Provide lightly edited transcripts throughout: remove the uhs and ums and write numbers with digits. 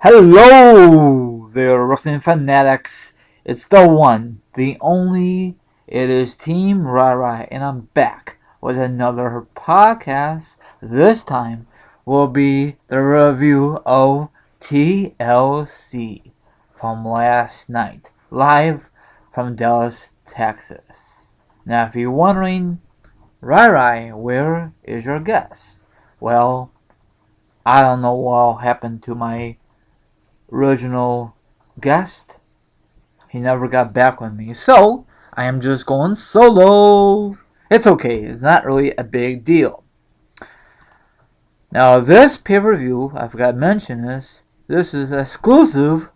Hello there, wrestling fanatics. It's the one, the only. It is Team Rai, and I'm back with another podcast. This time will be the review of TLC from last night, live from Dallas, Texas. Now, if you're wondering, Rai, where is your guest? Well, I don't know what happened to my original guest. He never got back with me. So, I am just going solo. It's okay. It's not really a big deal. Now, this pay-per-view, I forgot to mention this is exclusive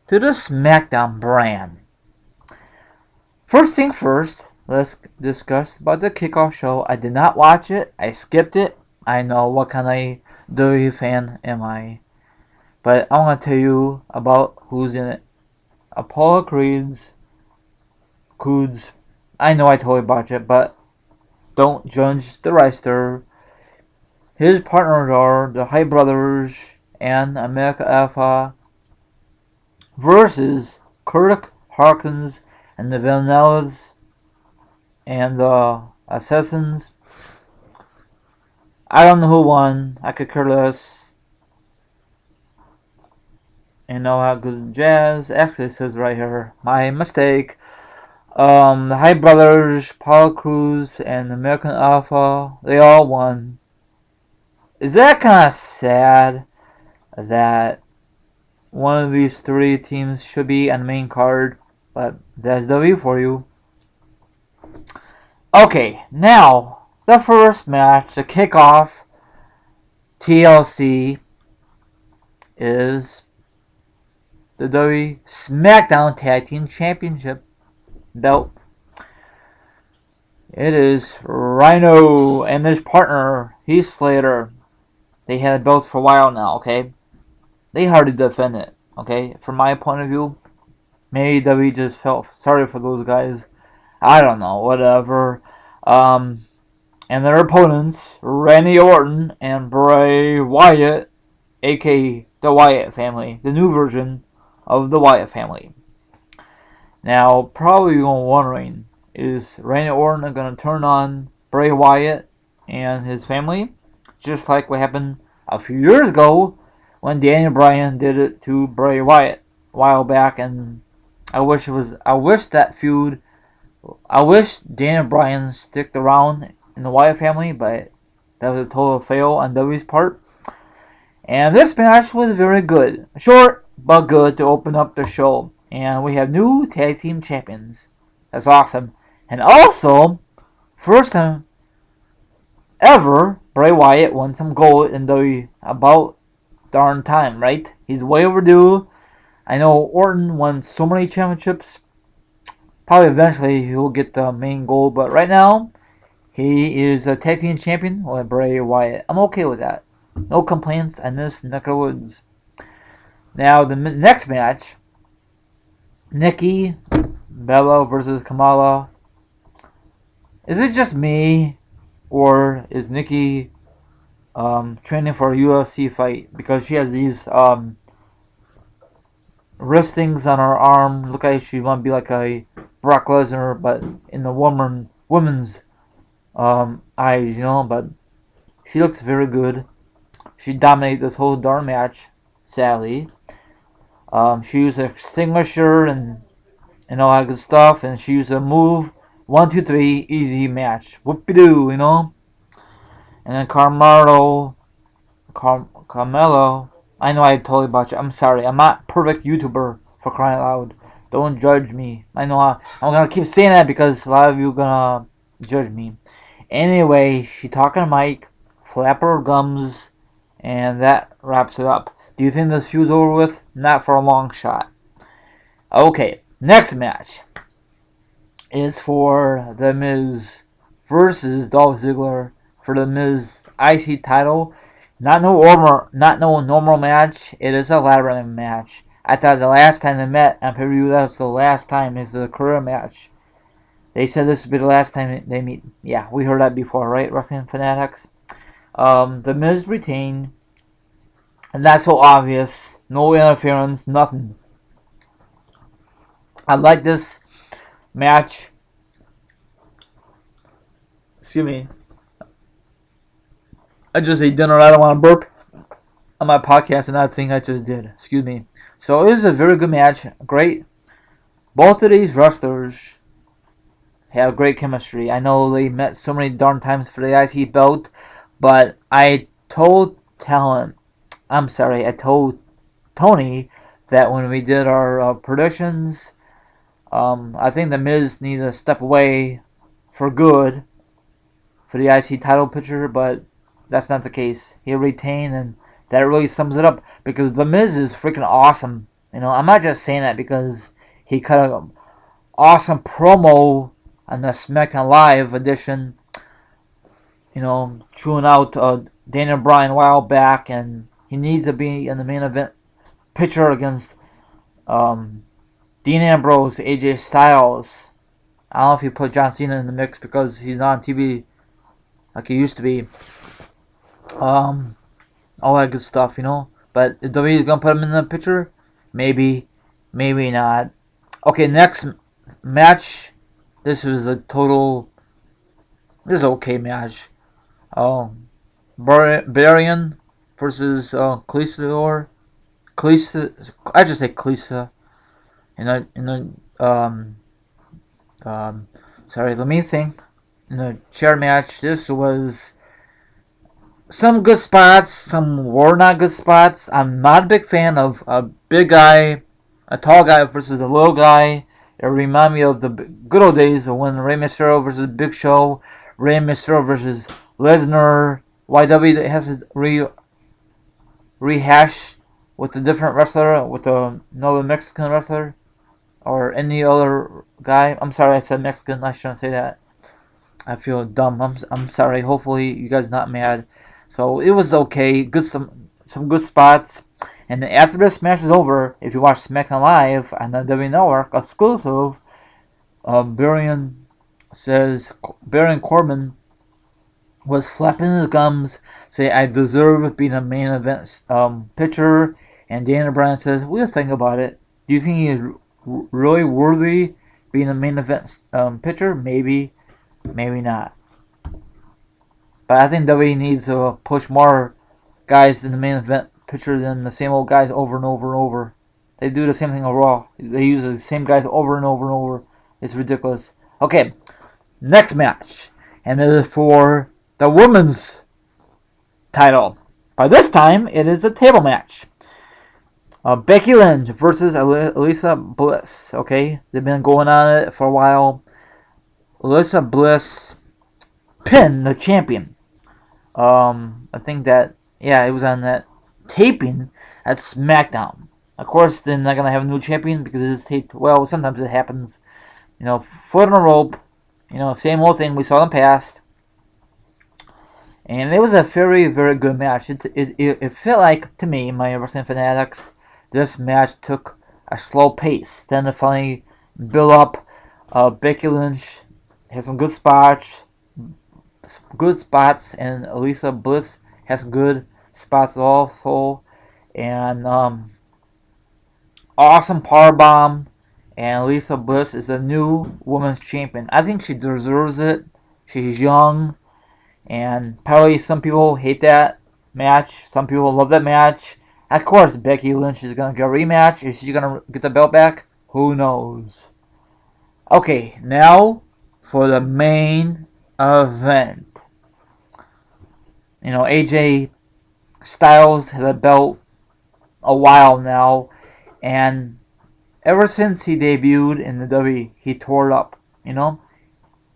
to the SmackDown brand. First thing first, let's discuss about the Kickoff Show. I did not watch it. I skipped it. I know what kind of WWE fan am I. But I want to tell you about who's in it. Apollo Creeds. I know I totally botched it, but don't judge the roster. His partners are the Hype Brothers and America Alpha versus Kurt Hawkins and the Vanillas and the Assassins. I don't know who won. I could care less. And know how good jazz. Actually, it says right here. My mistake. The Hype Brothers, Paul Cruz, and American Alpha, they all won. Is that kind of sad that one of these three teams should be on the main card? But that's W for you. Okay, now the first match, the kickoff TLC, is the WWE SmackDown Tag Team Championship belt. It is Rhino and his partner, Heath Slater. They had a belt for a while now, okay? They hardly defend it, okay? From my point of view, maybe WWE just felt sorry for those guys. I don't know, whatever. And their opponents, Randy Orton and Bray Wyatt, aka the Wyatt family, the new version of the Wyatt family. Now, probably you're wondering, is Randy Orton going to turn on Bray Wyatt and his family? Just like what happened a few years ago when Daniel Bryan did it to Bray Wyatt a while back, and I wish Daniel Bryan sticked around in the Wyatt family, but that was a total fail on WWE's part. And this match was very good. Short, but good to open up the show. And we have new tag team champions. That's awesome. And also, first time ever, Bray Wyatt won some gold in the about darn time, right? He's way overdue. I know Orton won so many championships. Probably eventually he'll get the main gold, but right now, he is a tag team champion with Bray Wyatt. I'm okay with that. No complaints on this neck of the woods. Now, the next match, Nikki Bella versus Kamala. Is it just me, or is Nikki training for a UFC fight? Because she has these wrist things on her arm. Look like she want to be like a Brock Lesnar, but in the woman's eyes, But she looks very good. She dominated this whole darn match, sadly. She used a extinguisher and all that good stuff, and she used a move 1, 2, 3, easy match. Whoop-de-doo, And then Carmelo, I know I totally botched it. I'm sorry. I'm not perfect YouTuber, for crying out loud. Don't judge me. I know I'm gonna keep saying that because a lot of you gonna judge me. Anyway, she talking to Mike, flap her gums, and that wraps it up. Do you think this feud's over with? Not for a long shot. Okay, next match is for The Miz versus Dolph Ziggler for The Miz IC title. Not no normal match. It is a ladder match. I thought the last time they met on pay-per-view, that was the last time. It's the career match. They said this would be the last time they meet. Yeah, we heard that before, right, wrestling fanatics? The Miz retained. And that's so obvious. No interference, nothing. I like this match. Excuse me. I just ate dinner. I don't want to burp on my podcast, and I think I just did. Excuse me. So it was a very good match. Great. Both of these wrestlers have great chemistry. I know they met so many darn times for the IC belt, but I told I told Tony that when we did our predictions, I think the Miz needed to step away for good for the IC title picture, but that's not the case. He retained, and that really sums it up because the Miz is freaking awesome. You know, I'm not just saying that because he cut an awesome promo on the SmackDown Live edition. You know, chewing out Daniel Bryan a while back, and he needs to be in the main event picture against Dean Ambrose, AJ Styles. I don't know if you put John Cena in the mix because he's not on TV like he used to be. All that good stuff, you know. But if WWE is gonna put him in the picture, maybe, maybe not. Okay, next match. This was a total. This is an okay match. Barian versus Kalisa. I just say Kalisa. Sorry, let me think. In a chair match, this was some good spots, some were not good spots. I'm not a big fan of a big guy, a tall guy versus a little guy. It reminded me of the good old days of when Rey Mysterio versus Big Show, Rey Mysterio versus Lesnar. YW has to rehash with a different wrestler, with another Mexican wrestler, or any other guy. I'm sorry I said Mexican. I shouldn't say that. I feel dumb. I'm sorry. Hopefully you guys not mad. So it was okay. Good some good spots. And then after this match is over, if you watch SmackDown Live on the WWE Network exclusive, Baron Corbin was flapping his gums, say I deserve being a main event pitcher. And Daniel Bryan says, "We'll think about it. Do you think he's really worthy being a main event pitcher? Maybe, maybe not." But I think WWE needs to push more guys in the main event picture than the same old guys over and over and over. They do the same thing on Raw. They use the same guys over and over and over. It's ridiculous. Okay, next match. And it is for the women's title. By this time, it is a table match. Becky Lynch versus Alexa Bliss. Okay, they've been going on it for a while. Alexa Bliss pinned the champion. I think that, it was on that taping at SmackDown. Of course, they're not going to have a new champion because it is taped. Well, sometimes it happens. You know, foot on a rope. You know, same old thing we saw in the past. And it was a very, very good match. It felt like, to me, my wrestling fanatics, this match took a slow pace. Then it finally built up. Becky Lynch had some good spots. And Alexa Bliss has good spots also, and awesome powerbomb, and Alexa Bliss is a new women's champion. I think she deserves it. She's young, and probably some people hate that match. Some people love that match. Of course, Becky Lynch is gonna get a rematch. Is she gonna get the belt back? Who knows? Okay, now for the main event. You know, AJ Styles had a belt a while now, and ever since he debuted in the WWE, he tore it up. You know,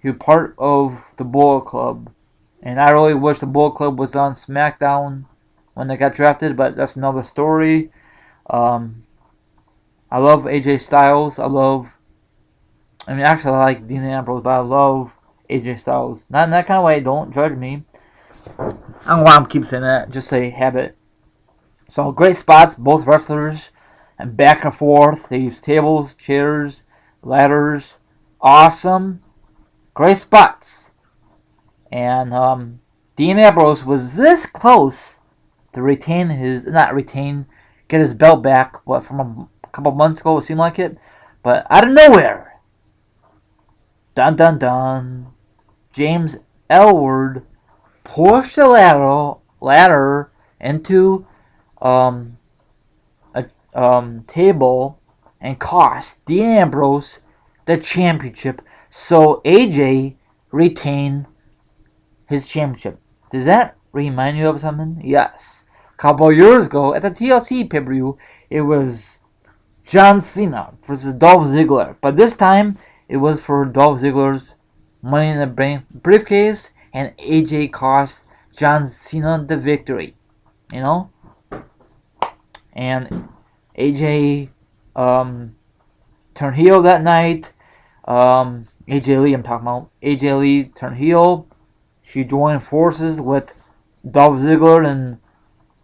he was part of the Bullet Club, and I really wish the Bullet Club was on SmackDown when they got drafted, but that's another story. I love AJ Styles. Actually, I like Dean Ambrose, but I love AJ Styles. Not in that kind of way. Don't judge me. I don't know why I'm keep saying that. Just say habit. So great spots, both wrestlers, and back and forth. They use tables, chairs, ladders. Awesome. Great spots. And Dean Ambrose was this close to get his belt back, from a couple months ago, it seemed like it. But out of nowhere, dun dun dun, James Ellsworth pushed the ladder into a table and cost Dean Ambrose the championship. So AJ retained his championship. Does that remind you of something? Yes. A couple years ago at the TLC pay-per-view, it was John Cena versus Dolph Ziggler. But this time, it was for Dolph Ziggler's Money in the Bank briefcase, and AJ cost John Cena the victory. You know? And AJ turned heel that night. AJ Lee, I'm talking about. AJ Lee turned heel. She joined forces with Dolph Ziggler, and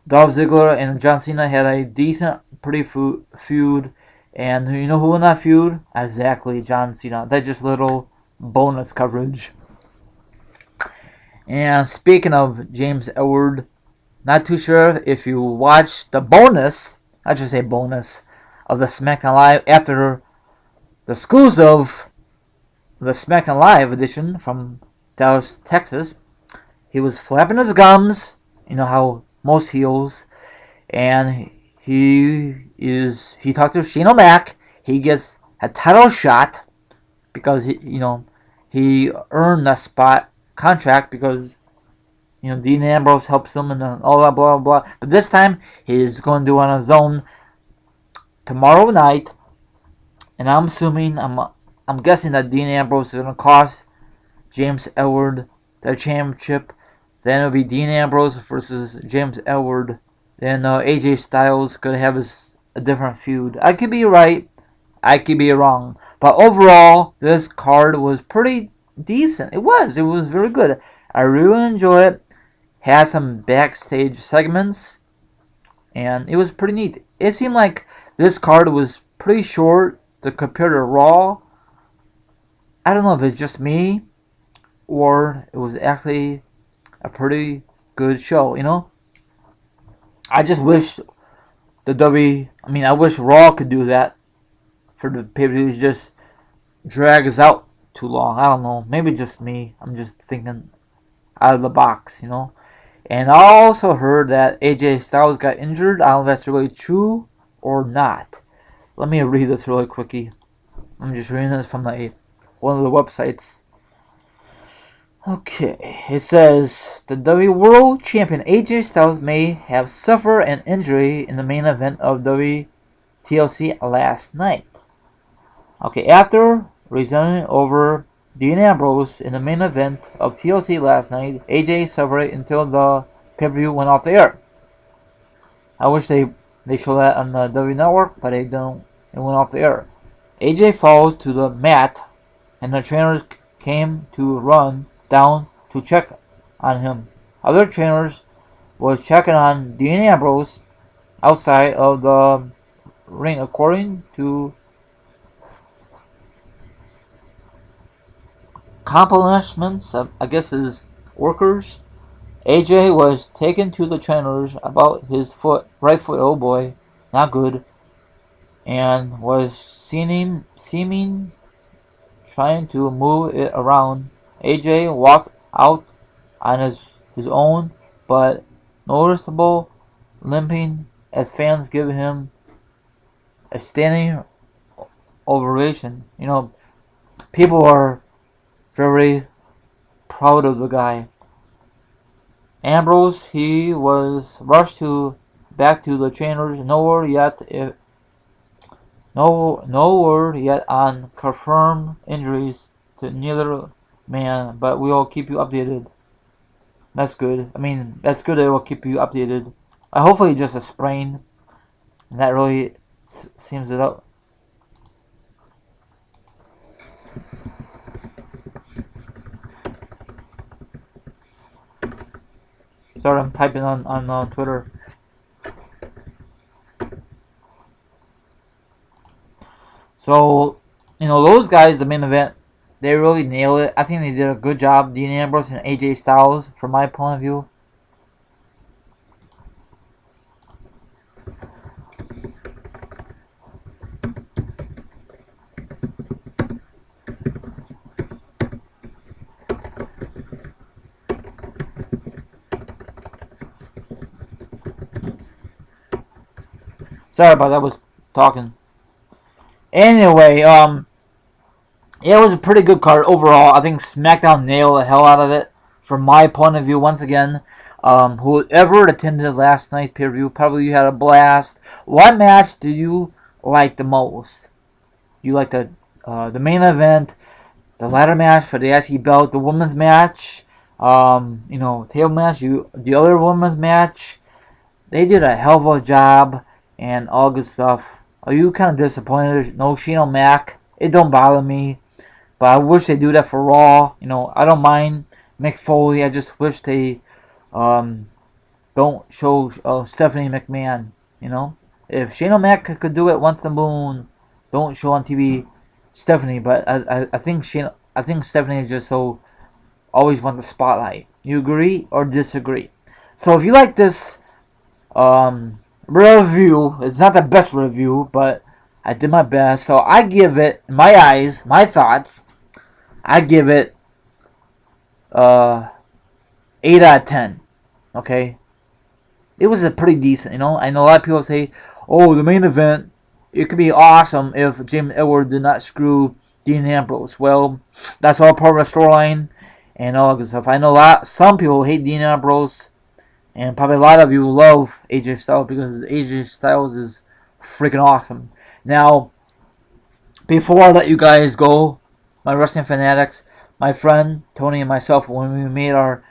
Dolph Ziggler and John Cena had a decent, pretty feud. And you know who won that feud? Exactly, John Cena. That's just little bonus coverage. And speaking of James Ellsworth, not too sure if you watched the bonus, I should say bonus, of the SmackDown Live after the exclusive, the SmackDown Live edition from Dallas, Texas. He was flapping his gums, you know how most heels, and he talked to Shane O'Mac. He gets a title shot because he earned that spot contract because Dean Ambrose helps him and all that blah blah blah. But this time he's going to do it on his own tomorrow night, and I'm guessing that Dean Ambrose is going to cost James Ellsworth the championship. Then it'll be Dean Ambrose versus James Ellsworth. Then AJ Styles could have a different feud. I could be right, I could be wrong, but overall this card was pretty decent. It was very good. I really enjoyed it. Had some backstage segments, and it was pretty neat. It seemed like this card was pretty short to compare to Raw. I don't know if it's just me, or it was actually a pretty good show, I just wish I wish Raw could do that for the pay-per-view. Just drags out too long. I don't know. Maybe just me. I'm just thinking out of the box, And I also heard that AJ Styles got injured. I don't know if that's really true or not. Let me read this really quickly. I'm just reading this from one of the websites. Okay, it says the W World Champion AJ Styles may have suffered an injury in the main event of TLC last night. Okay, after resigning over Dean Ambrose in the main event of TLC last night, AJ suffered until the pay-per-view went off the air. I wish they show that on the W Network, but they don't. It went off the air. AJ falls to the mat, and the trainers came to run down to check on him. Other trainers was checking on Dean Ambrose outside of the ring, according to accomplishments of, I guess, his workers. AJ was taken to the trainers about his right foot, oh boy, not good, and was seeming trying to move it around. AJ walked out on his own, but noticeable limping as fans give him a standing ovation. People are very proud of the guy. Ambrose, he was rushed back to the trainers. No word yet on confirmed injuries to neither man, but we'll keep you updated. That's good. That's good that we'll keep you updated. Hopefully just a sprain, and that really seems it up. Sorry, I'm typing on Twitter. So, those guys, the main event, they really nailed it. I think they did a good job, Dean Ambrose and AJ Styles, from my point of view. Sorry about that. I was talking. Anyway, yeah, it was a pretty good card overall. I think SmackDown nailed the hell out of it. From my point of view, once again, whoever attended last night's pay-per-view, probably had a blast. What match do you like the most? You like the main event, the ladder match for the IC belt, the women's match, table match, the other women's match? They did a hell of a job and all good stuff. Are you kind of disappointed? No Shane O'Mac. It don't bother me, but I wish they do that for Raw. I don't mind Mick Foley. I just wish they don't show Stephanie McMahon. If Shane O'Mac could do it once in a moon, don't show on TV Stephanie. But I think Stephanie is just so always want the spotlight. You agree or disagree? So if you like this review, it's not the best review, but I did my best. So I give it, in my eyes, my thoughts, I give it 8 out of 10. Okay? It was a pretty decent, I know a lot of people say, oh, the main event, it could be awesome if James Edwards did not screw Dean Ambrose. Well, that's all part of the storyline and all that good stuff. I know some people hate Dean Ambrose, and probably a lot of you love AJ Styles because AJ Styles is freaking awesome. Now, before I let you guys go, my wrestling fanatics, my friend Tony and myself, when we made our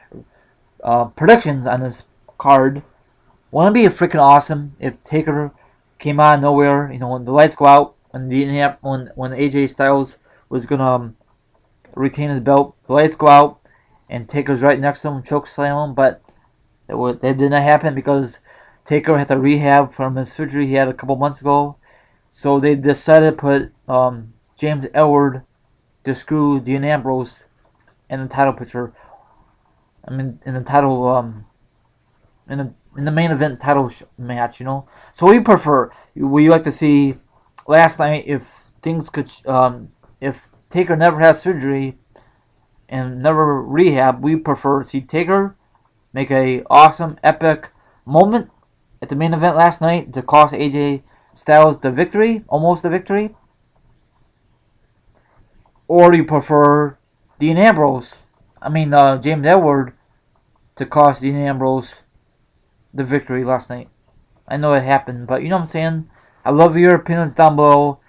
predictions on this card, wouldn't it be freaking awesome if Taker came out of nowhere, when the lights go out, when AJ Styles was gonna retain his belt, the lights go out, and Taker's right next to him, choke slam him, but that did not happen because Taker had to rehab from his surgery he had a couple months ago. So they decided to put James Edwards to screw Dean Ambrose in the title picture. I mean, in the title, in the main event title match, So we prefer. We like to see last night if things could, if Taker never has surgery and never rehab, we prefer to see Taker make a awesome, epic moment at the main event last night to cost AJ Styles the victory, almost the victory. Or do you prefer Dean Ambrose, James Edwards, to cost Dean Ambrose the victory last night? I know it happened, but you know what I'm saying? I love your opinions down below.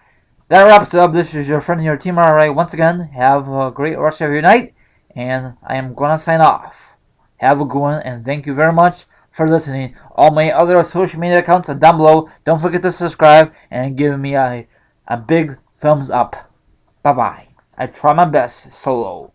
That wraps it up. This is your friend here, Team Alright. Once again, have a great rest of your night, and I am going to sign off. Have a good one, and thank you very much for listening. All my other social media accounts are down below. Don't forget to subscribe and give me a big thumbs up. Bye-bye. I try my best solo.